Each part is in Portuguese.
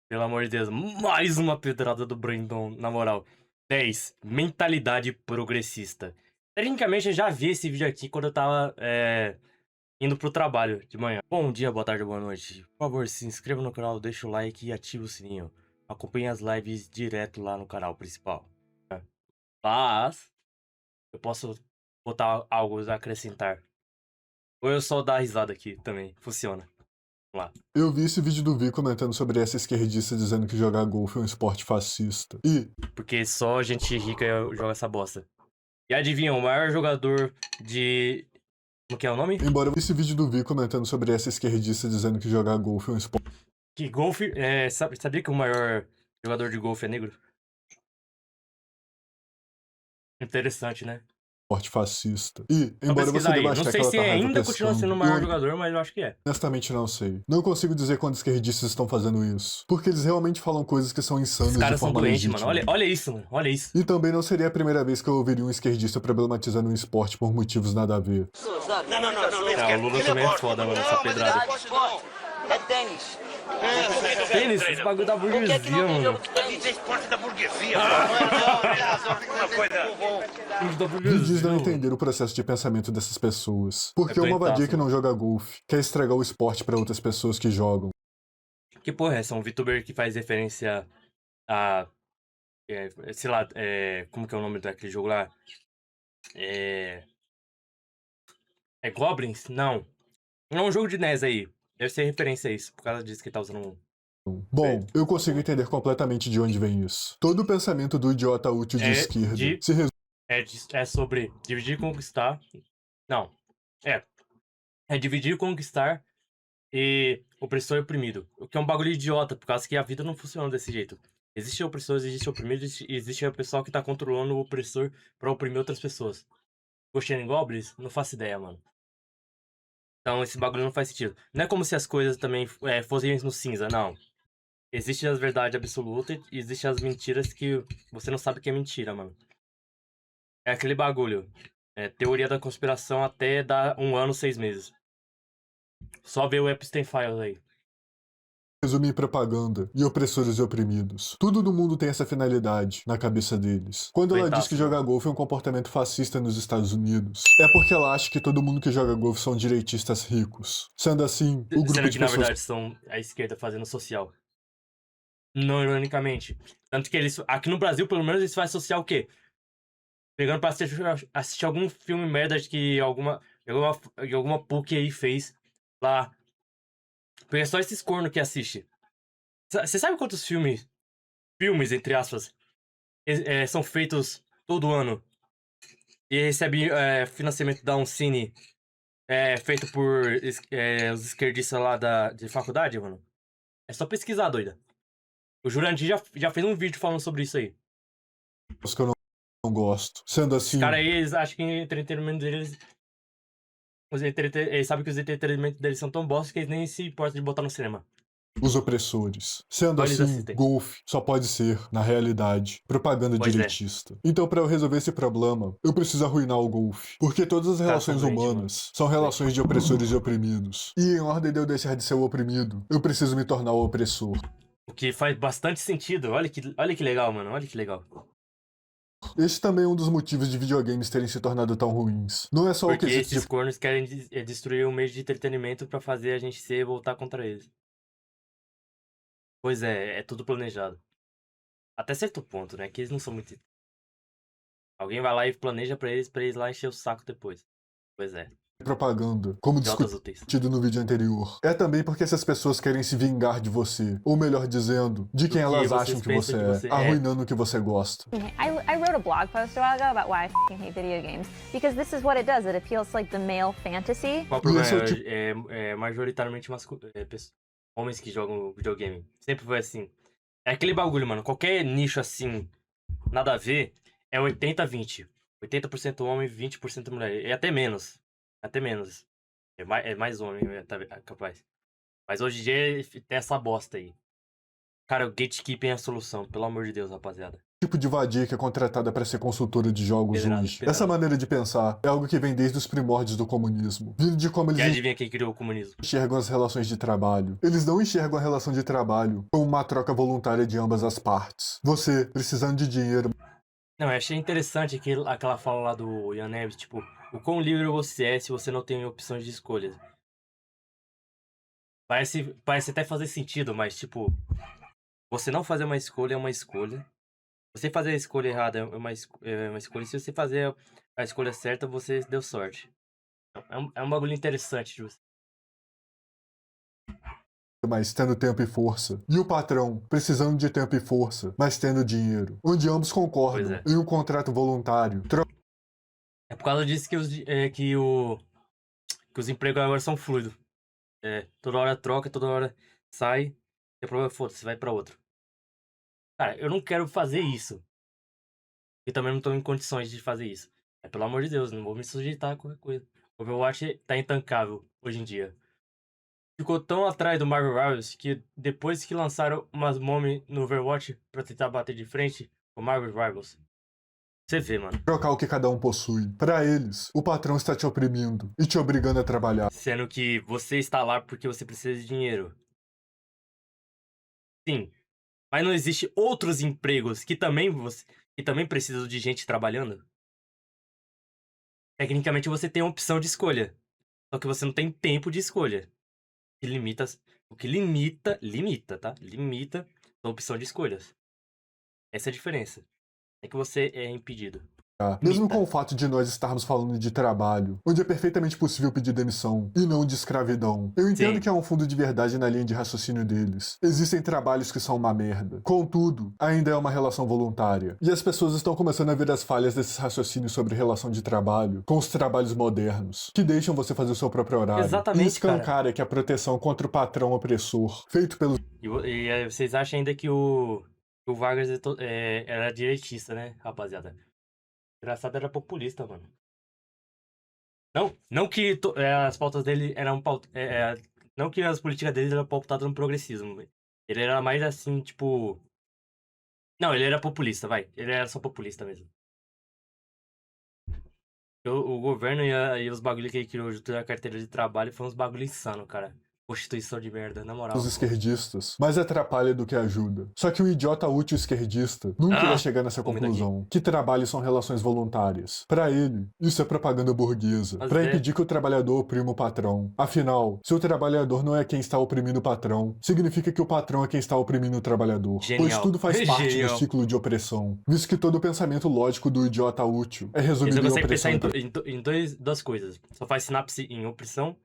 Pelo amor de Deus, mais uma pedrada do Brandon, na moral. 10. Mentalidade progressista. Tecnicamente, eu já vi esse vídeo aqui quando eu tava indo pro trabalho de manhã. Bom dia, boa tarde, boa noite. Por favor, se inscreva no canal, deixa o like e ativa o sininho. Acompanhe as lives direto lá no canal principal. Mas, eu posso botar algo a acrescentar. Ou eu só dar risada aqui também, funciona. Vamos lá. Eu vi esse vídeo do Vi comentando sobre essa esquerdista dizendo que jogar golfe é um esporte fascista. E, Porque só gente rica joga essa bosta. E adivinha, o maior jogador de... Como que é o nome? embora eu vi esse vídeo do Vi comentando sobre essa esquerdista dizendo que jogar golfe é um esporte Que golfe... sabia que o maior jogador de golfe é negro? Interessante, né? fascista. E, Só embora você pesquisar aí. deva Não achar sei aquela se tua raiva ainda continua sendo o pescando, maior eu jogador, mas eu acho que é. honestamente não sei. Não consigo dizer quando esquerdistas estão fazendo isso, porque eles realmente falam coisas que são Esses insanas de caras são forma doentes, mano. legítima. Olha isso, mano. Olha isso. E também não seria a primeira vez que eu ouviria um esquerdista problematizando um esporte por motivos nada a ver. Não, o Lula também é foda, mano. Essa pedrada. É tênis. Tênis, esse bagulho da burguesia, mano. Tênis é esporte da burguesia. Burguesia da Me diz não mano. entender o processo de pensamento dessas pessoas. Porque É uma vadia peitaço, que não mano. joga golfe quer estragar o esporte pra outras pessoas que jogam. Que porra é essa? Um VTuber que faz referência a... sei lá, como que é o nome daquele jogo lá? É Goblins? Não. É um jogo de NES aí. Deve ser referência a isso, por causa disso que tá usando Bom, eu consigo entender completamente de onde vem isso. Todo o pensamento do idiota útil de esquerda se resume é sobre dividir e conquistar. Não. É. É dividir e conquistar e opressor e oprimido. O que é um bagulho idiota, por causa que a vida não funciona desse jeito. Existe opressor, existe oprimido, existe o pessoal que tá controlando o opressor pra oprimir outras pessoas. Ghost and Goblins? Não faço ideia, mano. Então esse bagulho não faz sentido. Não é como se as coisas também fossem no cinza, não. Existe as verdades absolutas e existem as mentiras que você não sabe que é mentira, mano. É aquele bagulho. Teoria da conspiração até dar 1 ano, 6 meses. Só ver o Epstein Files aí. em propaganda e opressores e oprimidos. Tudo no mundo tem essa finalidade na cabeça deles. Quando ela diz que Leitaço, mano. jogar golfe é um comportamento fascista nos Estados Unidos, é porque ela acha que todo mundo que joga golfe são direitistas ricos. Sendo assim, o grupo Sendo de que na pessoas verdade são a esquerda fazendo social. Não ironicamente. Tanto que eles. Aqui no Brasil, pelo menos, eles fazem social o quê? Pegando pra assistir algum filme merda que alguma PUC aí fez lá. Porque é só esses cornos que assiste. Você sabe quantos filmes, entre aspas, são feitos todo ano e recebe financiamento da Uncine feito por os esquerdistas lá de faculdade, mano? É só pesquisar, doida. O Jurandir já fez um vídeo falando sobre isso aí. que eu não gosto. Sendo Esses assim, caras aí, eles acham que o entretenimento deles. Eles sabem que os entretenimentos deles são tão bosta que eles nem se importam de botar no cinema. os opressores. Sendo Só eles assim, assistem. golfe só pode ser, na realidade, propaganda Pois é. direitista. Então, para eu resolver esse problema, eu preciso arruinar o golfe. Porque todas as Caras são relações doentes, humanas são relações de opressores e oprimidos. E em ordem de eu deixar de ser o oprimido, eu preciso me tornar o opressor. O que faz bastante sentido. Olha que legal, mano. Olha que legal. Esse também é um dos motivos de videogames terem se tornado tão ruins. Não é só o Porque quesito de esses cornos querem destruir o meio de entretenimento pra fazer a gente se voltar contra eles. Pois é tudo planejado. Até certo ponto, né? Que eles não são muito. Alguém vai lá e planeja pra eles lá encher o saco depois. Pois é. propaganda, como Idiotas úteis. discutido no vídeo anterior. É também porque essas pessoas querem se vingar de você, ou melhor dizendo, de quem Do que elas vocês acham que pensam que você você é. é, arruinando o que você gosta. I wrote a blog post a while ago about why I f***ing hate video games because this is what it does. It appeals to like the male fantasy. Qual o problema? esse é o tipo- É majoritariamente homens que jogam videogame. Sempre foi assim. É aquele bagulho, mano. Qualquer nicho assim, nada a ver, é 80-20. 80% homem, 20% mulher. E até menos. Até menos. É mais homem, capaz. Mas hoje em dia tem essa bosta aí. Cara, o gatekeeping é a solução. Pelo amor de Deus, rapaziada. tipo de vadia que é contratada para ser consultora de jogos Pedrada, hoje. pedrada. Essa maneira de pensar é algo que vem desde os primórdios do comunismo, vindo de como E eles adivinha quem criou o comunismo? enxergam as relações de trabalho. Eles não enxergam a relação de trabalho como uma troca voluntária de ambas as partes. Você, precisando de dinheiro, Não, eu achei interessante aquela fala lá do Ian Neves, tipo, o quão livre você é se você não tem opções de escolha. Parece até fazer sentido, mas, tipo, você não fazer uma escolha é uma escolha. Você fazer a escolha errada é uma escolha. Se você fazer a escolha certa, você deu sorte. É um bagulho interessante, tipo, mas tendo tempo e força. E o patrão, precisando de tempo e força, mas tendo dinheiro. Onde ambos concordam Pois é. em um contrato voluntário. É por causa disso que os empregos agora são fluidos. Toda hora troca, toda hora sai. E a prova foda-se, vai pra outro. Cara, eu não quero fazer isso. E também não tô em condições de fazer isso. Pelo amor de Deus, não vou me sujeitar a qualquer coisa. O Overwatch tá intancável hoje em dia. Ficou tão atrás do Marvel Rivals que depois que lançaram umas mommy no Overwatch pra tentar bater de frente com Marvel Rivals. Você vê, mano. Trocar o que cada um possui. Para eles, o patrão está te oprimindo e te obrigando a trabalhar. Sendo que você está lá porque você precisa de dinheiro. Sim. Mas não existe outros empregos que também precisam de gente trabalhando? Tecnicamente você tem a opção de escolha. Só que você não tem tempo de escolha. O que limita, tá? Limita a opção de escolhas. Essa é a diferença. É que você é impedido. Mesmo Limita. com o fato de nós estarmos falando de trabalho, onde é perfeitamente possível pedir demissão, e não de escravidão. Eu entendo Sim. que há um fundo de verdade na linha de raciocínio deles. Existem trabalhos que são uma merda. Contudo, ainda é uma relação voluntária. E as pessoas estão começando a ver as falhas desses raciocínios sobre relação de trabalho com os trabalhos modernos, que deixam você fazer o seu próprio horário. Exatamente, E escancara que a proteção contra o patrão opressor, feito pelos Vocês acham ainda que o Vargas era direitista, né, rapaziada? Engraçado, era populista, mano. Não que as pautas dele eram não que as políticas dele eram pautadas no progressismo. Ele era mais assim, tipo. Não, ele era populista, vai. Ele era só populista mesmo. O governo e os bagulho que ele criou junto da carteira de trabalho foi uns bagulho insano, cara. Constituição de merda, na moral. os esquerdistas, mais atrapalha do que ajuda. Só que o idiota útil esquerdista nunca irá chegar nessa vamos daqui. conclusão, que trabalho são relações voluntárias. Para ele, isso é propaganda burguesa, Mas para é- impedir que o trabalhador oprima o patrão. Afinal, se o trabalhador não é quem está oprimindo o patrão, significa que o patrão é quem está oprimindo o trabalhador. Genial. Pois tudo faz parte do Genial. ciclo de opressão, visto que todo o pensamento lógico do idiota útil é Você resumido em consegue pensar opressão em duas coisas. Só faz sinapse em opressão,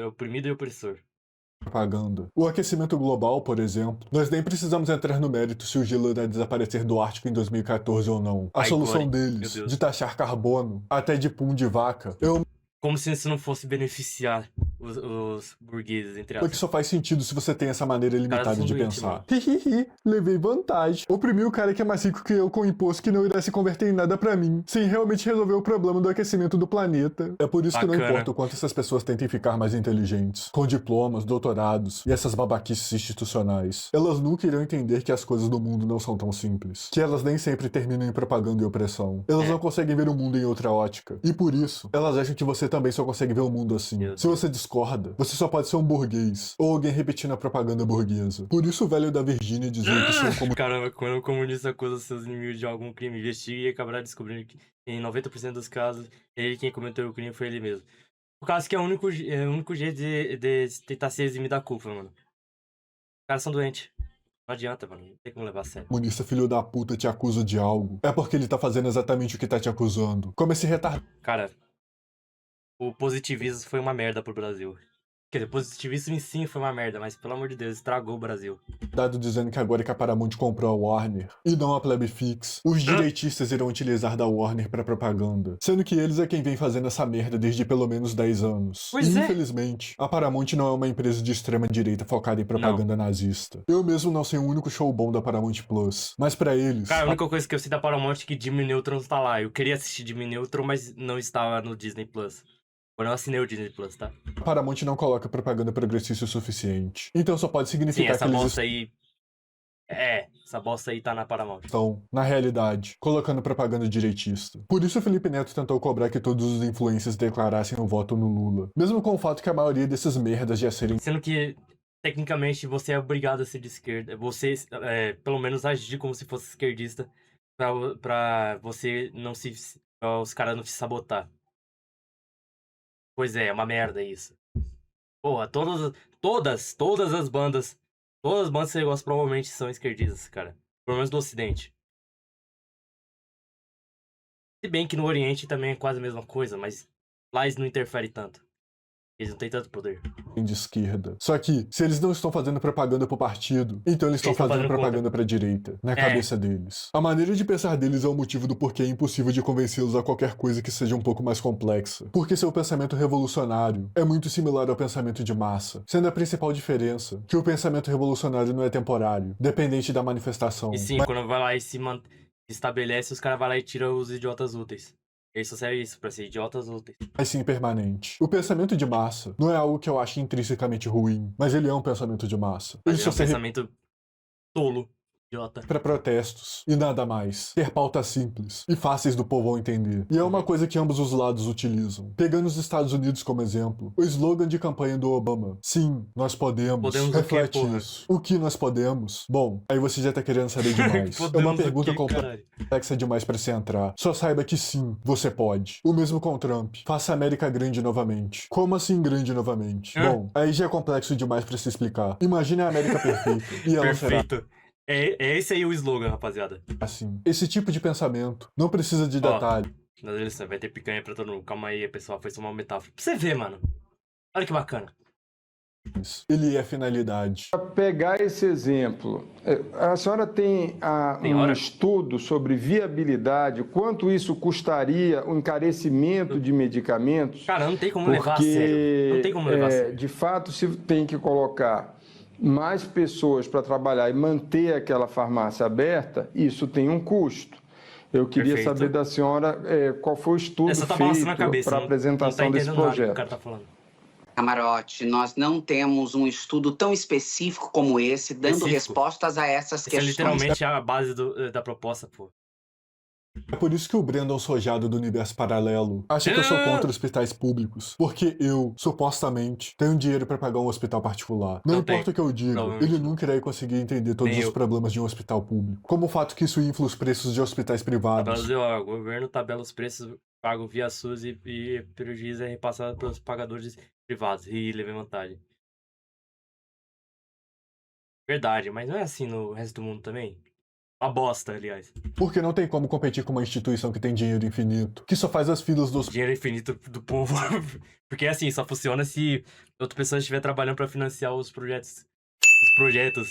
oprimido e opressor. propaganda. O aquecimento global, por exemplo, nós nem precisamos entrar no mérito se o gelo irá desaparecer do Ártico em 2014 ou não. A Ai, solução Glória, meu deles, Deus. de taxar carbono, até de pum de vaca, é uma Como se isso não fosse beneficiar os burgueses, entre que aspas. só faz sentido se você tem essa maneira limitada são de doentes, pensar. Hihihi, levei vantagem. Oprimi o cara que é mais rico que eu com um imposto que não irá se converter em nada pra mim, sem realmente resolver o problema do aquecimento do planeta. É por isso que não Bacana. importa o quanto essas pessoas tentem ficar mais inteligentes, com diplomas, doutorados e essas babaquices institucionais. Elas nunca irão entender que as coisas do mundo não são tão simples, que elas nem sempre terminam em propaganda e opressão. Elas não conseguem ver o mundo em outra ótica. E por isso, elas acham que você também só consegue ver o mundo assim. Meu Se você discorda, você só pode ser um burguês, ou alguém repetindo a propaganda burguesa. Por isso o velho da Virgínia dizia que ser um comunista Caramba, quando o comunista acusa seus inimigos de algum crime, investiga e acabará descobrindo que em 90% dos casos, ele quem cometeu o crime foi ele mesmo. Por causa que é o único jeito de tentar se eximir da culpa, mano. Os caras são doentes. Não adianta, mano. Não tem como levar a sério. filho da puta te acusa de algo, é porque ele tá fazendo exatamente o que tá te acusando. Como esse retardado Cara, o positivismo foi uma merda pro Brasil. Quer dizer, positivismo em si foi uma merda, mas pelo amor de Deus, estragou o Brasil. dizendo que agora que a Paramount comprou a Warner, e não a Plebe Fix, os direitistas irão utilizar da Warner pra propaganda. Sendo que eles é quem vem fazendo essa merda desde pelo menos 10 anos. Pois E é. infelizmente, a Paramount não é uma empresa de extrema direita focada em propaganda nazista. Eu mesmo não sei um único show bom da Paramount Plus, mas pra eles... Cara, a única coisa que eu sei da Paramount é que Jimmy Neutron tá lá. Eu queria assistir Jimmy Neutron, mas não estava no Disney Plus. Eu não assinei o Disney Plus, tá? A Paramount não coloca propaganda progressista o suficiente. Então só pode Sim, significar essa que eles bosta aí Essa bosta aí tá na Paramount. estão, na realidade, colocando propaganda direitista. Por isso, Felipe Neto tentou cobrar que todos os influencers declarassem o voto no Lula, mesmo com o fato que a maioria desses merdas já serem Sendo que, tecnicamente, você é obrigado a ser de esquerda. Você, pelo menos, agir como se fosse esquerdista pra você não se... pra os caras não se sabotar. Pois é uma merda isso. Porra, todas as bandas que você gosta provavelmente são esquerdistas, cara. Pelo menos do Ocidente. Se bem que no Oriente também é quase a mesma coisa, mas lá eles não interferem tanto. Eles não têm tanto poder. de esquerda. Só que, se eles não estão fazendo propaganda pro partido, então eles estão Eles tão fazendo fazendo propaganda pra direita, na cabeça deles. A maneira de pensar deles é o motivo do porquê é impossível de convencê-los a qualquer coisa que seja um pouco mais complexa. Porque seu pensamento revolucionário é muito similar ao pensamento de massa, sendo a principal diferença que o pensamento revolucionário não é temporário, dependente da manifestação. E sim, quando vai lá e se estabelece, os caras vão lá e tiram os idiotas úteis. Eles só servem isso, pra ser idiotas úteis. Mas sim permanente. O pensamento de massa não é algo que eu acho intrinsecamente ruim, mas ele é um pensamento de massa. Mas Ele é só um serve pensamento tolo, idiota. para protestos e nada mais. Ter pautas simples e fáceis do povo entender. E é uma coisa que ambos os lados utilizam. Pegando os Estados Unidos como exemplo, o slogan de campanha do Obama, sim, nós podemos, Podemos o quê, reflete porra? isso. O que nós podemos? Bom, aí você já tá querendo saber demais. É uma Podemos o pergunta quê, caralho? complexa demais pra se entrar. Só saiba que sim, você pode. O mesmo com Trump. Faça a América grande novamente. Como assim grande novamente? Hã? Bom, aí já é complexo demais pra se explicar. Imagine a América perfeita. E ela será Perfeito. É esse aí o slogan, rapaziada. assim. Esse tipo de pensamento não precisa de Ó. detalhes. Nas eleições vai ter picanha pra todo mundo. Calma aí, pessoal. Foi só uma metáfora. Pra você ver, mano. Olha que bacana. Ele é finalidade. Pegar esse exemplo, a senhora tem um Senhora? estudo sobre viabilidade, quanto isso custaria o encarecimento de medicamentos? Cara, não tem como levar a sério. Não tem como levar a sério. De fato, se tem que colocar mais pessoas para trabalhar e manter aquela farmácia aberta, isso tem um custo. Eu queria Perfeito. saber da senhora qual foi o estudo Essa tá balançando a feito cabeça. para a Não apresentação tá desse entendendo nada do que o projeto. cara tá falando. Camarote, nós não temos um estudo tão específico como esse, dando Específico. respostas a essas Isso é questões. literalmente a base da proposta, pô. É por isso que o Brandon Sojado do Universo Paralelo acha que eu sou contra hospitais públicos. Porque eu, supostamente, tenho dinheiro pra pagar um hospital particular. Não Não importa tem. o que eu diga, Provavelmente ele não. nunca irá conseguir entender todos Nem os eu. problemas de um hospital público. Como o fato que isso infla os preços de hospitais privados. Brasil, ó, o governo tabela os preços pagos via SUS e prejuízo é repassado pelos pagadores privados e leva vantagem. Verdade, mas não é assim no resto do mundo também? Uma bosta, aliás. Porque não tem como competir com uma instituição que tem dinheiro infinito, que só faz as filas dos Dinheiro infinito do povo. Porque assim, só funciona se outra pessoa estiver trabalhando pra financiar os projetos. Os projetos.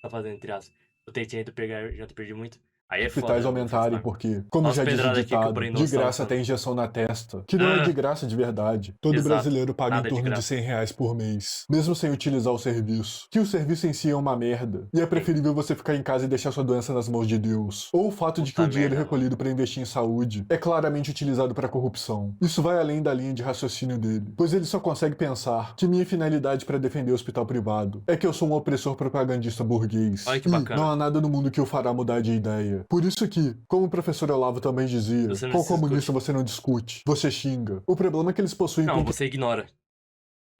Tá fazendo, entre aspas. Eu tentei pegar, já perdi muito. Aí é foda. hospitais eu vou aumentarem, afastar. porque, como Olha as já diz o pedradas aqui que o ditado, Brandon de está graça lançando. tem injeção na testa, que não é de graça de verdade. Todo Exato. brasileiro paga Nada em de torno de graça. R$100 por mês, mesmo sem utilizar o serviço. Que o serviço em si é uma merda, e é preferível você ficar em casa e deixar sua doença nas mãos de Deus. Ou o fato de que Puta o dinheiro merda, recolhido para investir em saúde é claramente utilizado para corrupção. Isso vai além da linha de raciocínio dele, pois ele só consegue pensar que minha finalidade para defender o hospital privado é que eu sou um opressor propagandista burguês. Olha que E bacana. não há nada no mundo que o fará mudar de ideia. Por isso que, como o professor Olavo também dizia, Você não com o se comunista você não discute, você xinga. O problema é que eles possuem Não, você ignora.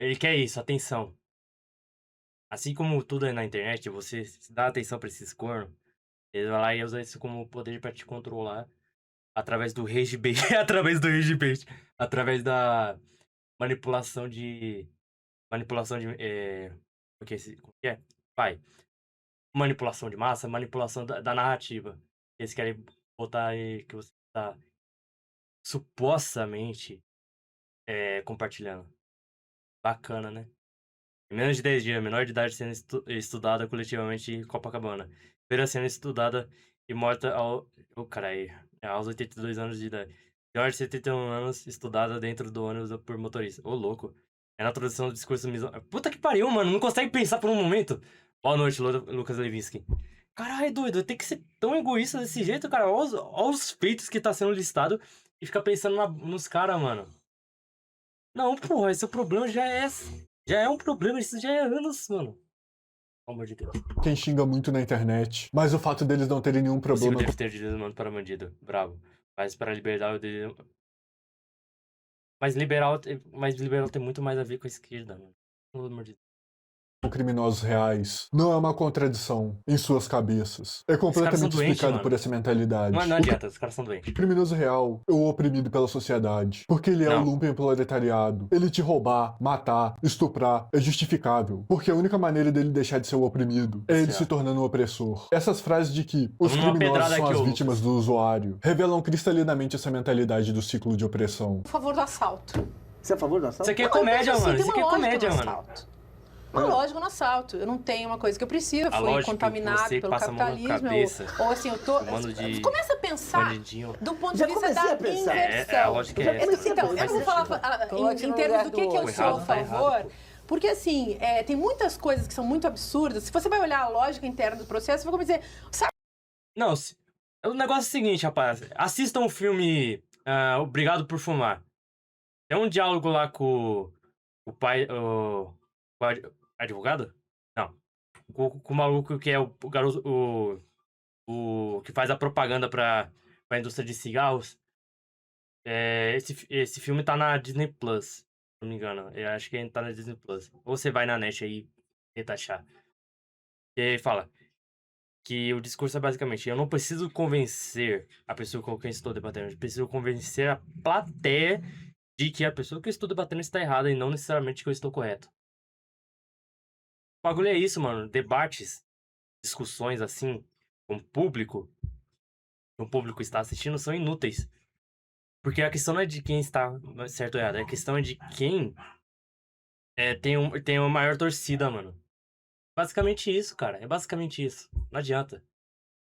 Ele quer isso, atenção. Assim como tudo é na internet, você dá atenção pra esses cornos, ele vai lá e usa isso como poder pra te controlar através do rage bait, através do rage bait, através da manipulação de o que como que é? Vai. Manipulação de massa, manipulação da narrativa. Eles querem botar aí que você tá supostamente compartilhando. Bacana, né? Em menos de 10 dias, menor de idade sendo estudada coletivamente em Copacabana. Feira sendo estudada e morta aos 82 anos de idade. Senhora de 71 anos estudada dentro do ônibus por motorista. Ô, louco. É na tradução do discurso misógino. Puta que pariu, mano. Não consegue pensar por um momento. Boa noite, Lucas Levinsky. Caralho, doido. Tem que ser tão egoísta desse jeito, cara. Olha os feitos que tá sendo listado e ficar pensando nos caras, mano. Não, porra. Esse é o problema já é um problema. Isso já é anos, mano. Pelo amor de Deus. quem xinga muito na internet, mas o fato deles não terem nenhum Consigo problema deve ter dito mano para bandido. Bravo. Mas para liberal dele. Mas liberal tem muito mais a ver com a esquerda, mano. Pelo amor de Deus. com criminosos reais não é uma contradição em suas cabeças. É Os caras são completamente doentes, explicado mano. por essa mentalidade. Não adianta, os caras são doentes. O criminoso real é o oprimido pela sociedade, porque ele é o Não. lumpen proletariado. Ele te roubar, matar, estuprar é justificável, porque a única maneira dele deixar de ser o oprimido é ele Certo. se tornando o opressor. Essas frases de que os Toma uma criminosos pedrada são aqui, as ô vítimas do usuário revelam cristalinamente essa mentalidade do ciclo de opressão. A favor do assalto. Você é a favor do assalto? Isso aqui é Não, eu comédia, penso assim, mano. tem Isso aqui é uma lógica comédia, no mano. assalto. Uma lógica no assalto. Eu não tenho uma coisa que eu preciso, eu A fui lógica, contaminado você pelo passa a mão na capitalismo. cabeça, Ou assim, eu tô. chamando de Começa a pensar bandidinho. do ponto de Já vista comecei da a pensar. inversão. A lógica é essa. Então, eu não vou falar Coloque em no termos lugar do que eu outro. sou a Errado tá favor. errado, pô. Porque, assim, tem muitas coisas que são muito absurdas. Se você vai olhar a lógica interna do processo, você vai dizer, sabe? Não, o negócio é o seguinte, rapaz. Assistam o filme Obrigado por Fumar. Tem um diálogo lá com o pai. O advogado? Não. Com o maluco que é o garoto. O que faz a propaganda pra indústria de cigarros. Esse filme tá na Disney Plus, se não me engano. Eu acho que tá na Disney Plus. Ou você vai na net aí e tenta achar. E aí fala que o discurso é basicamente: eu não preciso convencer a pessoa com quem estou debatendo, eu preciso convencer a plateia de que a pessoa que eu estou debatendo está errada e não necessariamente que eu estou correto. O bagulho é isso, mano. Debates, discussões assim, com o público está assistindo, são inúteis. Porque a questão não é de quem está certo ou errado, a questão é de quem tem uma maior torcida, mano. Basicamente isso, cara. É basicamente isso. Não adianta.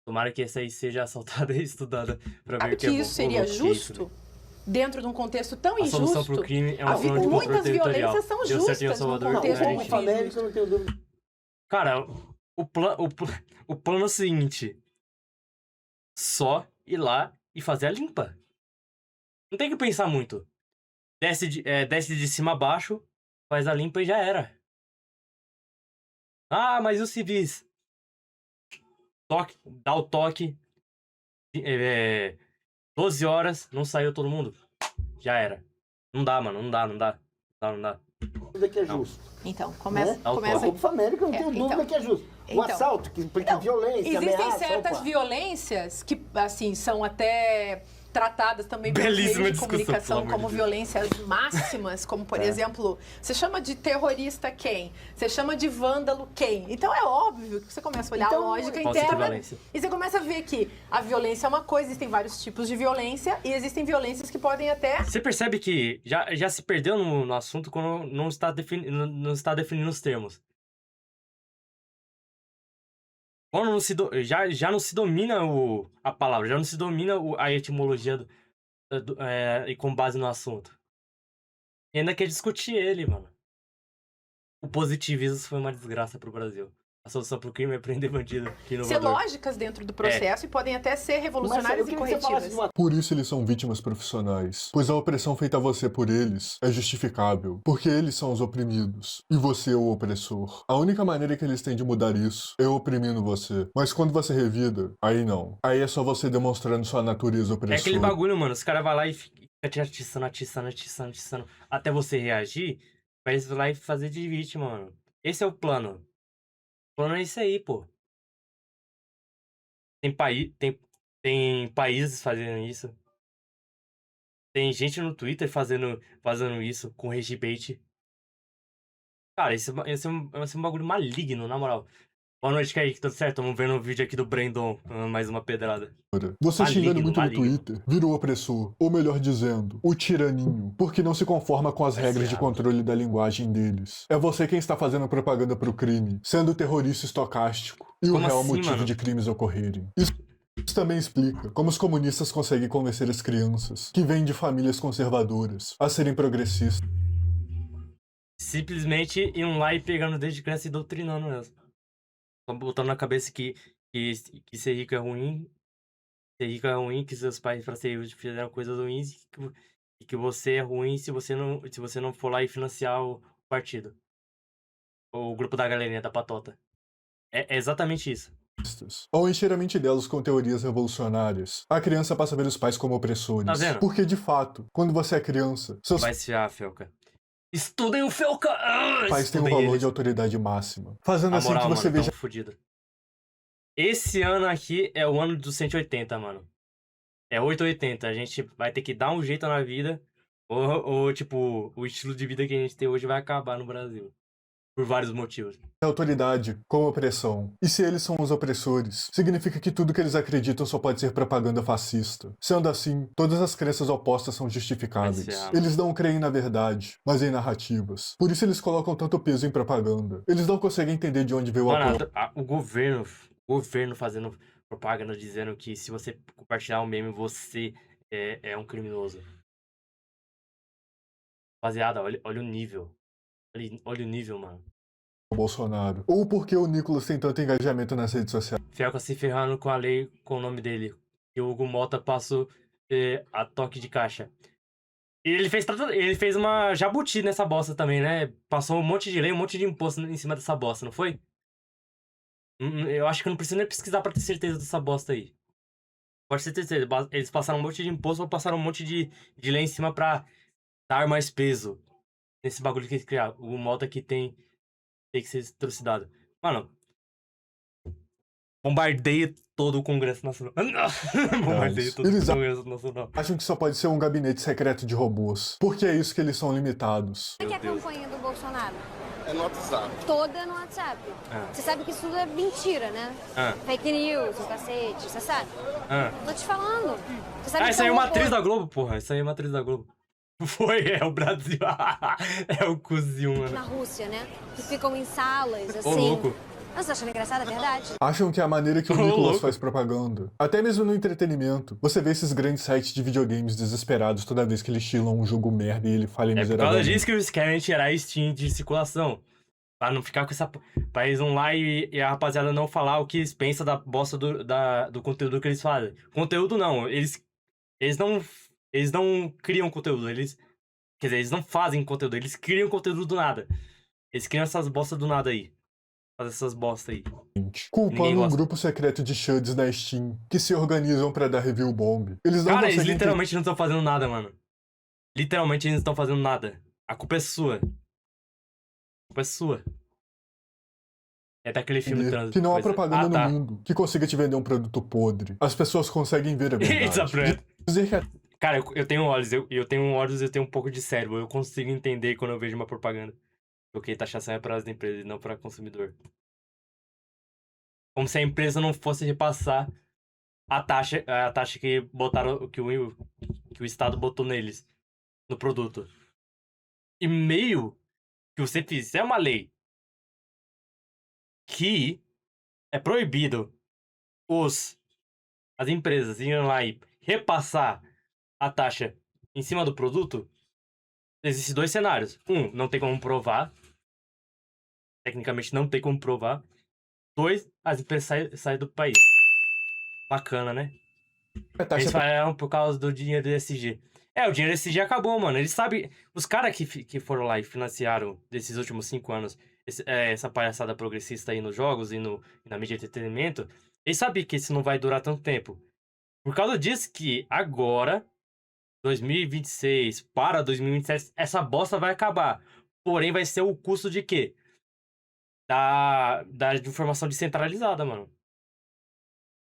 Tomara que essa aí seja assaltada e estudada pra ver Sabe o que é isso seria justo? Dentro de um contexto tão A solução injusto. pro crime é uma forma de Muitas controle territorial. violências são Deu certo em El justas num Salvador, contexto na Como muito Argentina. família, eu não tenho dúvida. Cara, o plano é o seguinte: só ir lá e fazer a limpa. Não tem que pensar muito. Desce de cima a baixo, faz a limpa e já era. Ah, mas os civis? Dá o toque. 12 horas, não saiu todo mundo? Já era. Não dá, mano. Não dá. Dúvida que é Não. justo. Então, começa. Né? começa Como família, eu não tenho então. dúvida que é justo. O Então. assalto, porque Não, violência, Existem ameaça, certas opa. violências que, assim, são até tratadas também pelos Belíssima meios de discussão, comunicação pelo amor como de Deus. violências máximas, como, por exemplo, você chama de terrorista quem? Você chama de vândalo quem? Então é óbvio que você começa a olhar Então, a lógica qual tipo de interna violência? e você começa a ver que a violência é uma coisa, existem vários tipos de violência e existem violências que podem até... Você percebe que já se perdeu no assunto quando não está definindo os termos. Quando não se já não se domina a palavra, já não se domina a etimologia e com base no assunto. E ainda quer discutir ele, mano. O positivismo foi uma desgraça pro Brasil. A solução pro crime é prender bandido. Que ser inovador. lógicas dentro do processo e podem até ser revolucionárias e Mas eu queria que você falasse corretivas. de uma Por isso eles são vítimas profissionais, pois a opressão feita a você por eles é justificável, porque eles são os oprimidos, e você é o opressor. A única maneira que eles têm de mudar isso é oprimindo você. Mas quando você revida, aí não. Aí é só você demonstrando sua natureza É opressora. aquele bagulho, mano. Os caras vão lá e fica te atiçando, até você reagir, pra eles lá e fazer de vítima, mano. Esse é o plano. O plano é isso aí, pô. Tem países fazendo isso. Tem gente no Twitter fazendo isso com rage bait. Cara, esse é um bagulho maligno, na moral. Boa noite, Kaique. Tudo certo? Vamos ver no vídeo aqui do Brandon. Mais uma pedrada. Você Maligno, xingando muito maligno. no Twitter, vira o opressor, ou melhor dizendo, o tiraninho, porque não se conforma com as regras de errado. controle da linguagem deles. É você quem está fazendo propaganda pro crime, sendo terrorista estocástico, e o Como real assim, motivo mano? de crimes ocorrerem. Isso também explica como os comunistas conseguem convencer as crianças, que vêm de famílias conservadoras, a serem progressistas. Simplesmente iam lá e pegando desde criança e doutrinando mesmo. Tão botando na cabeça que ser rico é ruim. Ser rico é ruim, que seus pais pra ser ricos fizeram coisas ruins e que você é ruim se você não for lá e financiar o partido. Ou o grupo da galerinha da patota. É exatamente isso. Ao encher a mente delas com teorias revolucionárias, a criança passa a ver os pais como opressores. Tá vendo? Porque, de fato, quando você é criança, seus Vai se ferrar, Felca. Estudem o Felca! pais têm um Estudem valor eles. de autoridade máxima, fazendo Na assim moral, que você mano, veja tamo fudido. Esse ano aqui é o ano dos 180, mano. É 880. A gente vai ter que dar um jeito na vida. Ou, tipo, o estilo de vida que a gente tem hoje vai acabar no Brasil. Por vários motivos. a autoridade como opressão. E se eles são os opressores, significa que tudo que eles acreditam só pode ser propaganda fascista. Sendo assim, todas as crenças opostas são justificáveis. Vai ser, mano. Eles não creem na verdade, mas em narrativas. Por isso eles colocam tanto peso em propaganda. Eles não conseguem entender de onde veio o apoio. Mano, o governo fazendo propaganda dizendo que se você compartilhar um meme, você é um criminoso. Rapaziada, olha o nível. Olha o nível, mano. Bolsonaro. Ou porque o Nicolas tem tanto engajamento nas redes sociais. Felca se ferrando com a lei, com o nome dele. E o Hugo Mota passou a toque de caixa. E ele fez uma jabuti nessa bosta também, né? Passou um monte de lei, um monte de imposto em cima dessa bosta, não foi? Eu acho que eu não preciso nem pesquisar pra ter certeza dessa bosta aí. Pode ter certeza. Eles passaram um monte de imposto ou passaram um monte de lei em cima pra dar mais peso nesse bagulho que eles criaram. O Mota que tem que ser trucidado. Mano, bombardeia todo o Congresso Nacional. Bombardeia todo Eles o Congresso Nacional. acham que só pode ser um gabinete secreto de robôs. Porque é isso que eles são limitados. Como é que é a campanha do Bolsonaro? É no WhatsApp. Toda no WhatsApp. Ah. Você sabe que isso tudo é mentira, né? Ah. Fake news, o cacete, você sabe? Ah. Tô te falando. Você sabe que Isso aí é são uma atriz robôs. da Globo, porra. Isso aí é uma atriz da Globo. Foi, é o Brasil. É o cozinho, Na mano. Rússia, né? Que ficam em salas, assim. Ô, louco. Nossa, tá achando engraçado, é verdade? Acham que é a maneira que o Ô, Nicolas louco. faz propaganda. Até mesmo no entretenimento. Você vê esses grandes sites de videogames desesperados toda vez que eles estilam um jogo merda e ele falha É por causa miseravelmente. disso que eles querem tirar a Steam de circulação. Pra não ficar com essa. Pra eles não lá e a rapaziada não falar o que eles pensam da bosta do conteúdo que eles fazem. Conteúdo não. Eles não criam conteúdo. Quer dizer, eles não fazem conteúdo. Eles criam conteúdo do nada. Eles criam essas bostas do nada aí. Fazem essas bostas aí. Ninguém Culpando um gosta. grupo secreto de chuds na Steam que se organizam pra dar review bomb. Eles não Cara, eles conseguem literalmente não estão fazendo nada, mano. Literalmente eles não estão fazendo nada. A culpa é sua. A culpa é sua. É daquele filme entender trans. que não há coisa. propaganda Ah, tá. no mundo que consiga te vender um produto podre. As pessoas conseguem ver a It's a verdade. brand. Dizer que a Cara, eu tenho olhos, eu tenho olhos e eu tenho um pouco de cérebro. Eu consigo entender quando eu vejo uma propaganda. Porque taxação é para as empresas e não para consumidor. Como se a empresa não fosse repassar a taxa que botaram, que o Estado botou neles, no produto. E meio que você fizer uma lei que é proibido as empresas irem lá e repassar a taxa em cima do produto, existem dois cenários. Um, não tem como provar. Tecnicamente não tem como provar. Dois, as empresas saem do país. Bacana, né? taxa Eles falaram por causa do dinheiro do ESG. O dinheiro do ESG acabou, mano. Eles sabem... Os caras que foram lá e financiaram desses últimos 5 anos essa palhaçada progressista aí nos jogos e na mídia de entretenimento, eles sabem que isso não vai durar tanto tempo. Por causa disso que agora, 2026 para 2027, essa bosta vai acabar. Porém, vai ser o custo de quê? Da informação descentralizada, mano.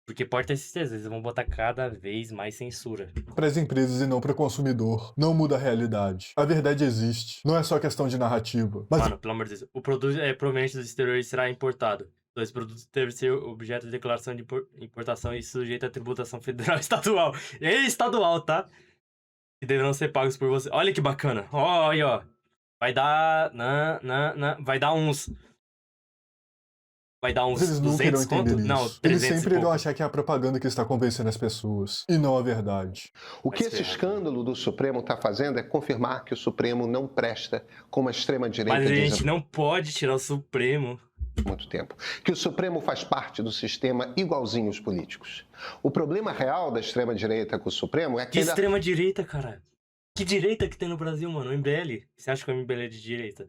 Porque pode ter certeza, eles vão botar cada vez mais censura. para as empresas e não para o consumidor. Não muda a realidade. A verdade existe. Não é só questão de narrativa. Mas Mano, pelo amor de Deus. O produto proveniente do exterior será importado. Dois produtos devem ser objeto de declaração de importação e sujeito à tributação federal e estadual. E estadual, tá? Que deverão ser pagos por você. Olha que bacana. Ó, aí, ó. Vai dar... Vai dar uns... Vai dar uns eles nunca irão 200 conto? entender Não, isso. 300 Eles sempre e irão pouco. achar que é a propaganda que está convencendo as pessoas. E não a verdade. O que Mas esse ferrado. escândalo do Supremo está fazendo é confirmar que o Supremo não presta, como a extrema-direita Mas a diz gente não pode tirar o Supremo. há muito tempo. Que o Supremo faz parte do sistema igualzinho os políticos. O problema real da extrema-direita com o Supremo é que Que ele... extrema-direita, cara? Que direita que tem no Brasil, mano? O MBL? Você acha que o MBL é de direita?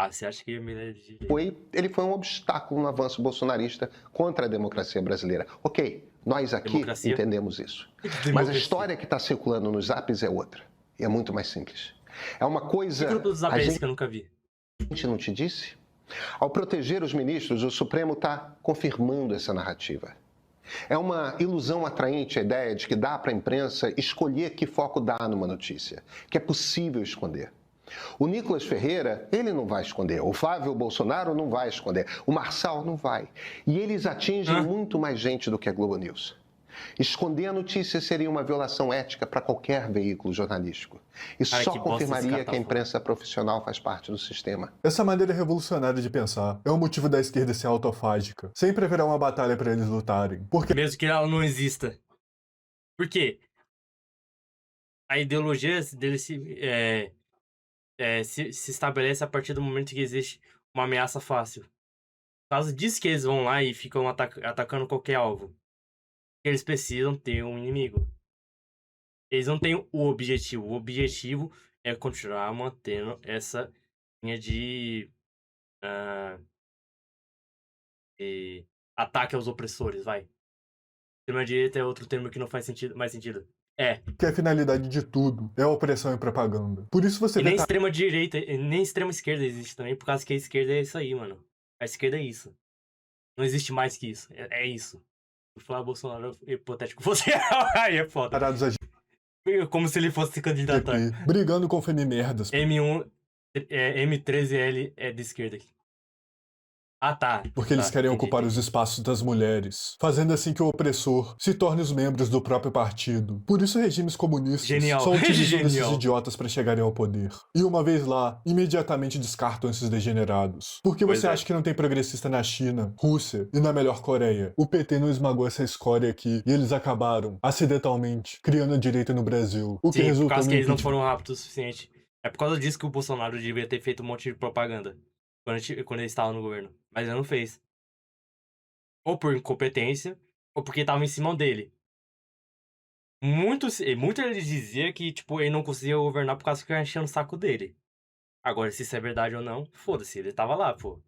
Ah, você acha que ele é de direita? Ele foi um obstáculo no avanço bolsonarista contra a democracia brasileira. Ok, nós aqui Democracia? entendemos isso. Mas a Democracia. história que está circulando nos apps é outra. E é muito mais simples. É uma Que coisa... grupo dos a APS gente que eu nunca vi? não te disse? Ao proteger os ministros, o Supremo está confirmando essa narrativa. É uma ilusão atraente a ideia de que dá para a imprensa escolher que foco dá numa notícia, que é possível esconder. O Nicolas Ferreira, ele não vai esconder. O Flávio Bolsonaro não vai esconder. O Marçal não vai. E eles atingem muito mais gente do que a Globo News. Esconder a notícia seria uma violação ética para qualquer veículo jornalístico. E Cara, só que bosta esse confirmaria cara que a tá imprensa profissional faz parte do sistema. Essa maneira revolucionária de pensar é o motivo da esquerda ser autofágica. Sempre haverá uma batalha para eles lutarem. Porque Mesmo que ela não exista. Por quê? A ideologia dele se estabelece a partir do momento que existe uma ameaça fácil. Por causa disso que eles vão lá e ficam atacando qualquer alvo. Eles precisam ter um inimigo. Eles não têm o objetivo. O objetivo é continuar mantendo essa linha de ataque aos opressores, vai. Extrema-direita é outro termo que não faz mais sentido. a finalidade de tudo é a opressão e propaganda. Por isso você E vê nem extrema-direita, nem extrema-esquerda existe também, por causa que a esquerda é isso aí, mano. A esquerda é isso. Não existe mais que isso. É isso. Se falar Bolsonaro hipotético fosse aí é foda. parados a Como se ele fosse se candidatar. GP, brigando com femimerdas. M1, M13L é de esquerda aqui. Ah, tá. Porque eles querem ocupar os espaços das mulheres, fazendo assim que o opressor se torne os membros do próprio partido. Por isso regimes comunistas Genial. só utilizam desses Genial. idiotas para chegarem ao poder. E uma vez lá, imediatamente descartam esses degenerados. Porque Pois você é. acha que não tem progressista na China, Rússia e na melhor Coreia? O PT não esmagou essa escória aqui e eles acabaram, acidentalmente, criando a direita no Brasil. O que Sim, por resultou causa no que eles não impeachment. foram rápidos o suficiente. É por causa disso que o Bolsonaro devia ter feito um monte de propaganda. Quando ele estava no governo. Mas ele não fez. Ou por incompetência, ou porque tava em cima dele. Muito ele dizia que, tipo, ele não conseguia governar por causa que ia enchendo o saco dele. Agora, se isso é verdade ou não, foda-se, ele tava lá, pô.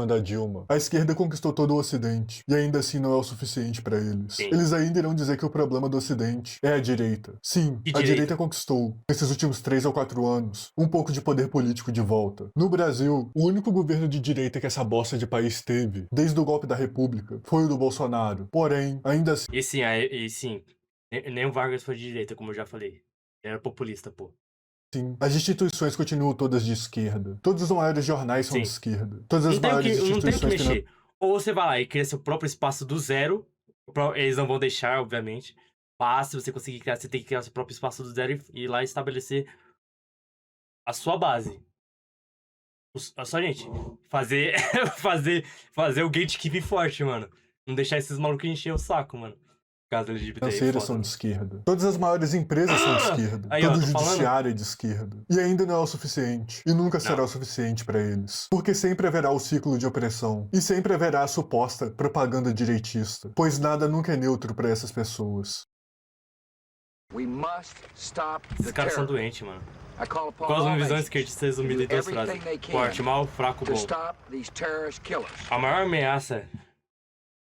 Da Dilma. A esquerda conquistou todo o Ocidente, e ainda assim não é o suficiente pra eles. Sim. Eles ainda irão dizer que o problema do Ocidente é a direita. Sim, Que a direita? direita conquistou, nesses últimos 3 ou 4 anos, um pouco de poder político de volta. No Brasil, o único governo de direita que essa bosta de país teve, desde o golpe da República, foi o do Bolsonaro. Porém, ainda assim, E sim, nem o Vargas foi de direita, como eu já falei. Ele era populista, pô. as instituições continuam todas de esquerda. Todos os maiores jornais são Sim. de esquerda. Todas as Não tem o maiores que instituições mexer. Ou você vai lá e cria seu próprio espaço do zero. Eles não vão deixar, obviamente. Mas se você conseguir criar, você tem que criar seu próprio espaço do zero e ir lá estabelecer a sua base. Só, gente, fazer o gatekeeping forte, mano. Não deixar esses malucos encher o saco, mano. Caso LGBT é financeiras foda, são mano. de esquerda. Todas as maiores empresas são de esquerda. Aí, ó, Todo o tô falando. judiciário é de esquerda. E ainda não é o suficiente. E nunca será o suficiente pra eles. Porque sempre haverá o ciclo de opressão. E sempre haverá a suposta propaganda direitista. Pois nada nunca é neutro pra essas pessoas. Esses caras são doentes, mano. Qual a minha visão esquerdista resumida em 2 frases? Forte, mal, fraco, bom. A maior ameaça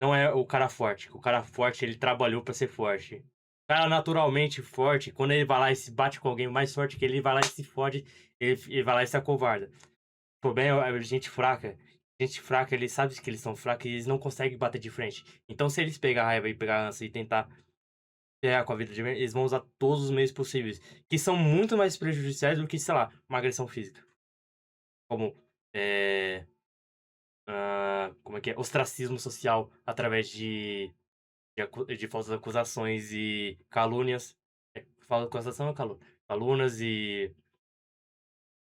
não é o cara forte. O cara forte, ele trabalhou pra ser forte. O cara naturalmente forte, quando ele vai lá e se bate com alguém mais forte que ele, vai lá e se fode, ele vai lá e se acovarda. O problema é a gente fraca. Gente fraca, eles sabem que eles são fracos e eles não conseguem bater de frente. Então, se eles pegar raiva e pegar ânsia e tentar ferrar com a vida de verdade, eles vão usar todos os meios possíveis, que são muito mais prejudiciais do que, sei lá, uma agressão física. Como, como é que é? Ostracismo social através de falsas acusações e calúnias. Falsa acusação ou calúnia? Calúnias e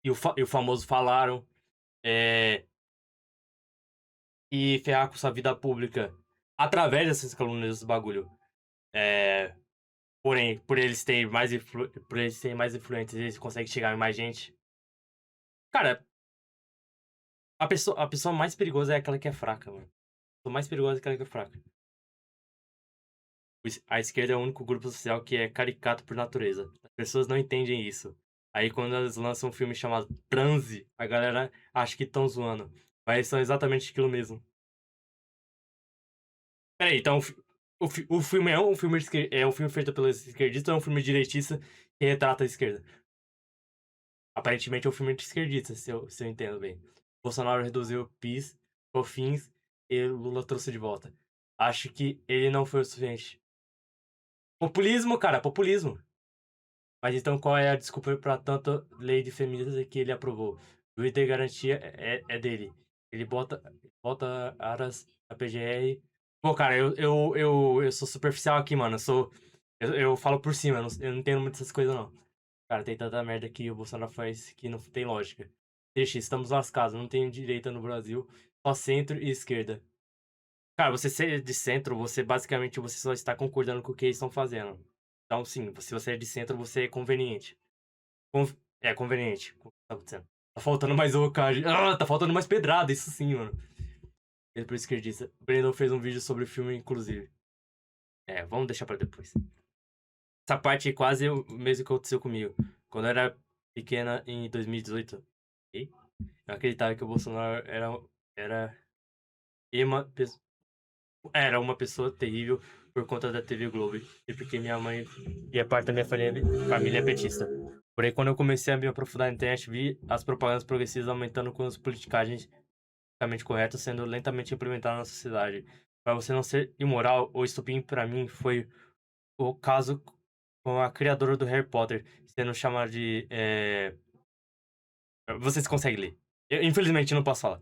o famoso falaram. E ferrar com sua vida pública através dessas calúnias, desse bagulho. Porém, por eles terem mais influência, eles conseguem chegar em mais gente. Cara, a pessoa mais perigosa é aquela que é fraca, mano. A pessoa mais perigosa é aquela que é fraca. A esquerda é o único grupo social que é caricato por natureza. As pessoas não entendem isso. Aí quando eles lançam um filme chamado Transe, a galera acha que estão zoando. Mas são exatamente aquilo mesmo. Peraí, então o filme é um filme, é um filme feito pelos esquerdistas ou é um filme direitista que retrata a esquerda? Aparentemente é um filme de esquerdista, se eu entendo bem. Bolsonaro reduziu PIS, COFINS e Lula trouxe de volta. Acho que ele não foi o suficiente. Populismo, cara, populismo. Mas então qual é a desculpa pra tanta lei de feminismo que ele aprovou? O item de garantia é dele. Ele bota aras a PGR. Pô, cara, eu sou superficial aqui, mano. Eu falo por cima, eu não entendo muito dessas coisas, não. Cara, tem tanta merda que o Bolsonaro faz que não tem lógica. Deixa, estamos lascados, não tem direita no Brasil, só centro e esquerda. Cara, você ser de centro, você basicamente você só está concordando com o que eles estão fazendo. Então, sim, se você é de centro, você é conveniente. É conveniente. O que tá acontecendo? Tá faltando mais ocasião. Tá faltando mais pedrada, isso sim, mano. Ele por esquerdista. O Brandon fez um vídeo sobre o filme, inclusive. Vamos deixar pra depois. Essa parte é quase o mesmo que aconteceu comigo. Quando eu era pequena, em 2018, eu acreditava que o Bolsonaro era uma pessoa terrível por conta da TV Globo. E porque minha mãe e a parte da minha família é petista. Porém, quando eu comecei a me aprofundar na internet, vi as propagandas progressistas aumentando com as politicagens politicamente corretas sendo lentamente implementadas na sociedade. Para você não ser imoral ou estupim, para mim, foi o caso com a criadora do Harry Potter, sendo chamada de... Vocês conseguem ler. Eu, infelizmente, não posso falar.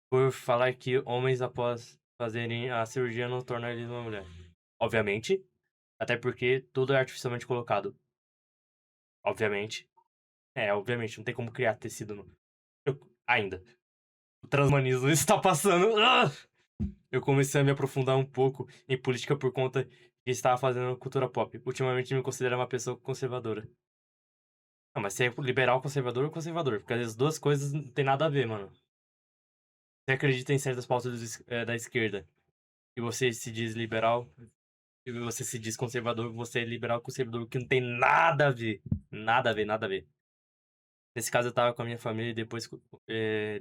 Por falar que homens, após fazerem a cirurgia, não tornam eles uma mulher. Obviamente. Até porque tudo é artificialmente colocado. Obviamente. Obviamente. Não tem como criar tecido ainda. O transhumanismo está passando. Eu comecei a me aprofundar um pouco em política por conta que estava fazendo cultura pop. Ultimamente me considero uma pessoa conservadora. Não, mas você é liberal, conservador ou conservador? Porque as duas coisas não tem nada a ver, mano. Você acredita em certas pautas da esquerda e você se diz liberal, e você se diz conservador, você é liberal conservador, que não tem nada a ver. Nada a ver, nada a ver. Nesse caso eu tava com a minha família e depois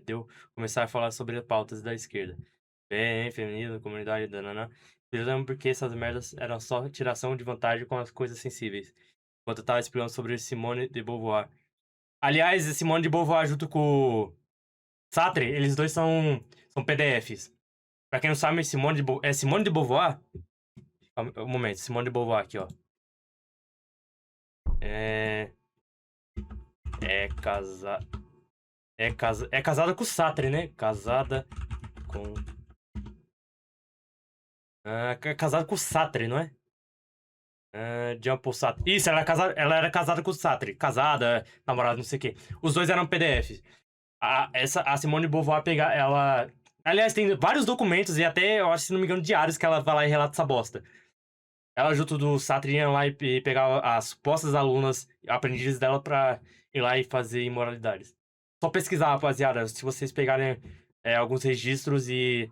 deu começar a falar sobre pautas da esquerda. Bem, feminismo, comunidade, danana. Eu lembro porque essas merdas eram só tiração de vantagem com as coisas sensíveis. Enquanto eu tava explicando sobre Simone de Beauvoir. Aliás, Simone de Beauvoir junto com Sartre, eles dois são PDFs. Pra quem não sabe, Simone de Beauvoir? Um momento, Simone de Beauvoir aqui, ó. É casada com Sartre, né? Casada com... casada com Sartre, não é? Jean Paul Sartre. Isso, ela era casada com Sartre. Casada, namorada, não sei o quê. Os dois eram PDFs. A Simone de Beauvoir ela... Aliás, tem vários documentos e até, eu acho, se não me engano, diários que ela vai lá e relata essa bosta. Ela, junto do Sartre, ia lá e pegava as supostas alunas, aprendizes dela pra ir lá e fazer imoralidades. Só pesquisar, rapaziada. Se vocês pegarem alguns registros e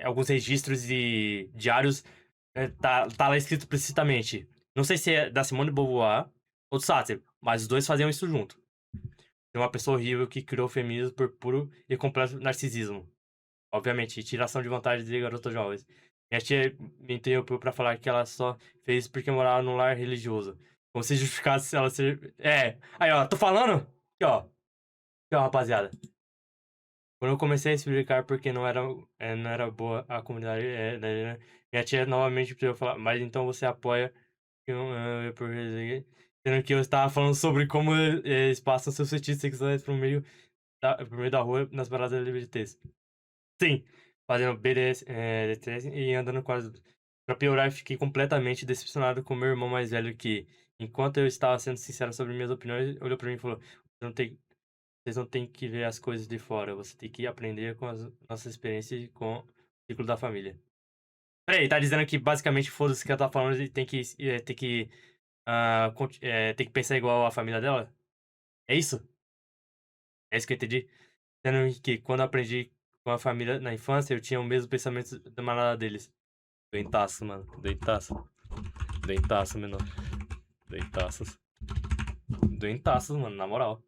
alguns registros e diários, tá lá escrito explicitamente. Não sei se é da Simone de Beauvoir ou do Sartre, mas os dois faziam isso junto. Tem uma pessoa horrível que criou o feminismo por puro e completo narcisismo. Obviamente, tiração de vantagem de garotas jovens. Minha tia me interrompeu pra falar que ela só fez porque morava num lar religioso. Como se justificasse ela ser... Aí, ó, tô falando? Aqui, ó. Aqui, ó, rapaziada. Quando eu comecei a explicar porque não era boa a comunidade, né? Minha tia novamente pediu falar, mas então você apoia sendo que eu estava falando sobre como eles passam seus fetiches sexuais por meio da rua nas paradas LGBTs. Sim, fazendo BDS e andando quase. Pra piorar, fiquei completamente decepcionado com meu irmão mais velho que, enquanto eu estava sendo sincero sobre minhas opiniões, olhou pra mim e falou: vocês não tem que ver as coisas de fora, você tem que aprender com as nossas experiências com o ciclo da família. Peraí, tá dizendo que basicamente foda-se que ela tá falando e tem que pensar igual a família dela? É isso? É isso que eu entendi? Sendo que quando eu aprendi com a família na infância, eu tinha o mesmo pensamento da manada deles. Doentaço, mano. Doentaço. Doentaço, menor. Doentaços. Doentaços, mano, na moral.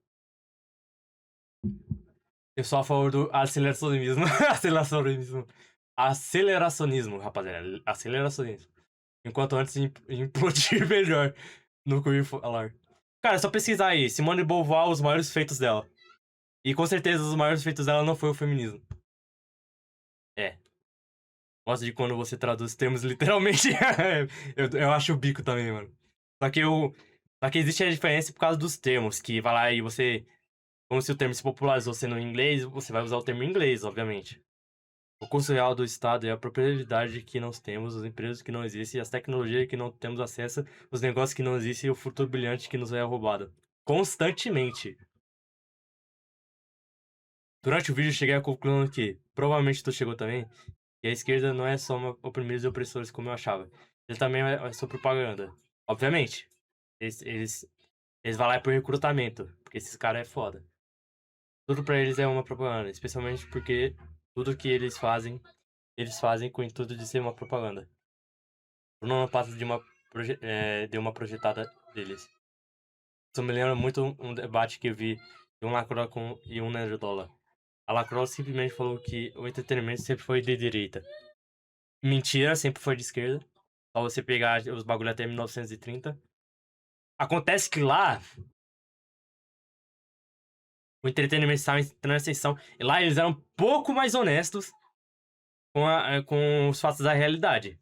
Eu sou a favor do aceleracionismo. Aceleracionismo. Aceleracionismo, rapaziada. Aceleracionismo. Enquanto antes implodir melhor no que eu ia falar. Cara, é só pesquisar aí. Simone de Beauvoir, os maiores feitos dela. E com certeza os maiores feitos dela não foi o feminismo. É. Gosto de quando você traduz termos literalmente. eu acho o bico também, mano. Só que existe a diferença por causa dos termos. Que vai lá e você... Como se o termo se popularizou sendo em inglês, você vai usar o termo em inglês, obviamente. O custo real do Estado é a propriedade que nós temos, os empregos que não existem, as tecnologias que não temos acesso, os negócios que não existem e o futuro brilhante que nos é roubado. Constantemente. Durante o vídeo, cheguei à conclusão que, provavelmente tu chegou também, que a esquerda não é só oprimir e opressores como eu achava. Ele também é sobre propaganda. Obviamente. Eles vão lá por recrutamento, porque esses caras é foda. Tudo pra eles é uma propaganda, especialmente porque tudo que eles fazem com o intuito de ser uma propaganda. Bruno passa de uma projetada deles. Isso me lembra muito um debate que eu vi de um Lacroix e um Nerdola. A Lacroix simplesmente falou que o entretenimento sempre foi de direita. Mentira, sempre foi de esquerda. Só você pegar os bagulho até 1930. Acontece que lá o entretenimento estava entrando em ascensão. E lá eles eram um pouco mais honestos com os fatos da realidade.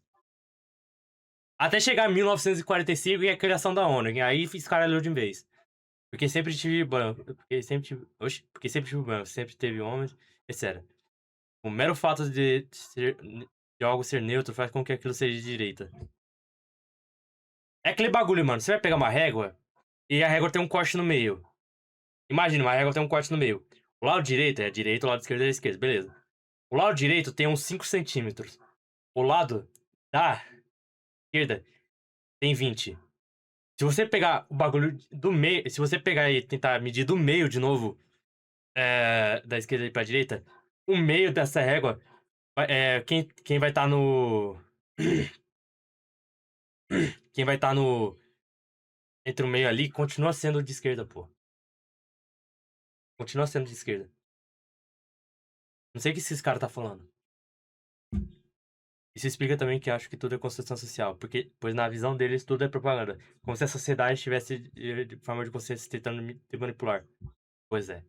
Até chegar em 1945 e a criação da ONU. E aí fiz caralho de vez. Porque sempre tive branco. Porque sempre tive branco. Sempre teve homens, etc. O mero fato de algo ser neutro faz com que aquilo seja de direita. É aquele bagulho, mano. Você vai pegar uma régua e a régua tem um corte no meio. Imagina, uma régua tem um corte no meio. O lado direito é direito, o lado esquerdo é esquerdo, beleza. O lado direito tem uns 5 centímetros. O lado da esquerda tem 20. Se você pegar o bagulho do meio, se você pegar e tentar medir do meio de novo, da esquerda pra direita, o meio dessa régua, quem vai estar no... Quem vai estar no... Entre o meio ali, continua sendo de esquerda, pô. Continua sendo de esquerda. Não sei o que esses caras tá falando. Isso explica também que acho que tudo é construção social, pois na visão deles tudo é propaganda. Como se a sociedade estivesse de forma de consciência tentando te manipular. Pois é.